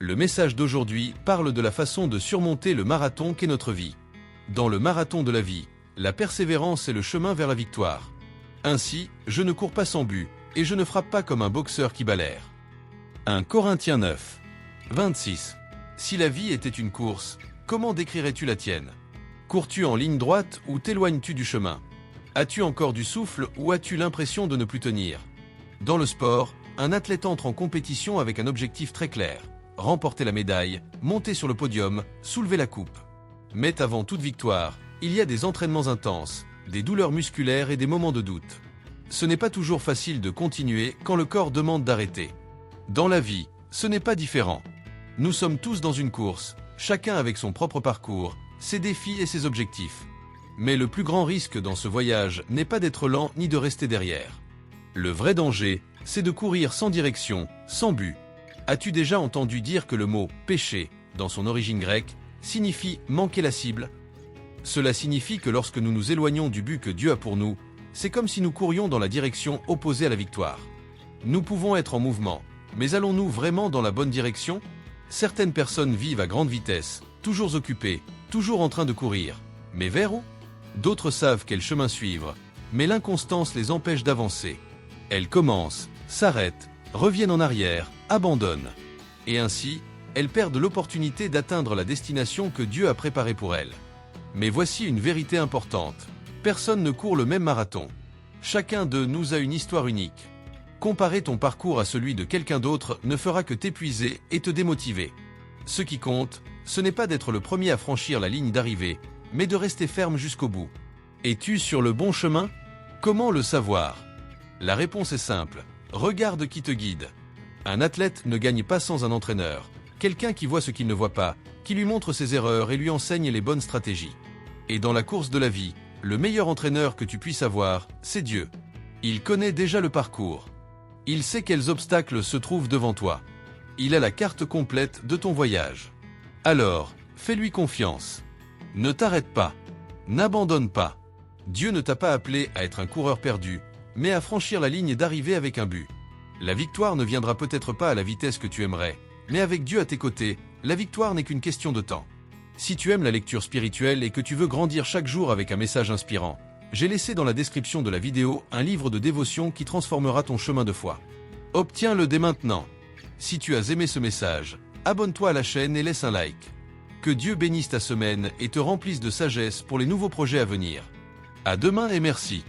Le message d'aujourd'hui parle de la façon de surmonter le marathon qu'est notre vie. Dans le marathon de la vie, la persévérance est le chemin vers la victoire. Ainsi, je ne cours pas sans but, et je ne frappe pas comme un boxeur qui bat l'air. 1 Corinthiens 9, 26. Si la vie était une course, comment décrirais-tu la tienne? Cours-tu en ligne droite ou t'éloignes-tu du chemin? As-tu encore du souffle ou as-tu l'impression de ne plus tenir? Dans le sport, un athlète entre en compétition avec un objectif très clair. Remporter la médaille, monter sur le podium, soulever la coupe. Mais avant toute victoire, il y a des entraînements intenses, des douleurs musculaires et des moments de doute. Ce n'est pas toujours facile de continuer quand le corps demande d'arrêter. Dans la vie, ce n'est pas différent. Nous sommes tous dans une course, chacun avec son propre parcours, ses défis et ses objectifs. Mais le plus grand risque dans ce voyage n'est pas d'être lent ni de rester derrière. Le vrai danger, c'est de courir sans direction, sans but. As-tu déjà entendu dire que le mot « péché », dans son origine grecque, signifie « manquer la cible » ? Cela signifie que lorsque nous nous éloignons du but que Dieu a pour nous, c'est comme si nous courions dans la direction opposée à la victoire. Nous pouvons être en mouvement, mais allons-nous vraiment dans la bonne direction ? Certaines personnes vivent à grande vitesse, toujours occupées, toujours en train de courir. Mais vers où ? D'autres savent quel chemin suivre, mais l'inconstance les empêche d'avancer. Elles commencent, s'arrêtent, reviennent en arrière, abandonnent. Et ainsi, elles perdent l'opportunité d'atteindre la destination que Dieu a préparée pour elles. Mais voici une vérité importante. Personne ne court le même marathon. Chacun de nous a une histoire unique. Comparer ton parcours à celui de quelqu'un d'autre ne fera que t'épuiser et te démotiver. Ce qui compte, ce n'est pas d'être le premier à franchir la ligne d'arrivée, mais de rester ferme jusqu'au bout. Es-tu sur le bon chemin? Comment le savoir? La réponse est simple. Regarde qui te guide. Un athlète ne gagne pas sans un entraîneur. Quelqu'un qui voit ce qu'il ne voit pas, qui lui montre ses erreurs et lui enseigne les bonnes stratégies. Et dans la course de la vie, le meilleur entraîneur que tu puisses avoir, c'est Dieu. Il connaît déjà le parcours. Il sait quels obstacles se trouvent devant toi. Il a la carte complète de ton voyage. Alors, fais-lui confiance. Ne t'arrête pas. N'abandonne pas. Dieu ne t'a pas appelé à être un coureur perdu, mais à franchir la ligne d'arrivée avec un but. La victoire ne viendra peut-être pas à la vitesse que tu aimerais, mais avec Dieu à tes côtés, la victoire n'est qu'une question de temps. Si tu aimes la lecture spirituelle et que tu veux grandir chaque jour avec un message inspirant, j'ai laissé dans la description de la vidéo un livre de dévotion qui transformera ton chemin de foi. Obtiens-le dès maintenant. Si tu as aimé ce message, abonne-toi à la chaîne et laisse un like. Que Dieu bénisse ta semaine et te remplisse de sagesse pour les nouveaux projets à venir. À demain et merci.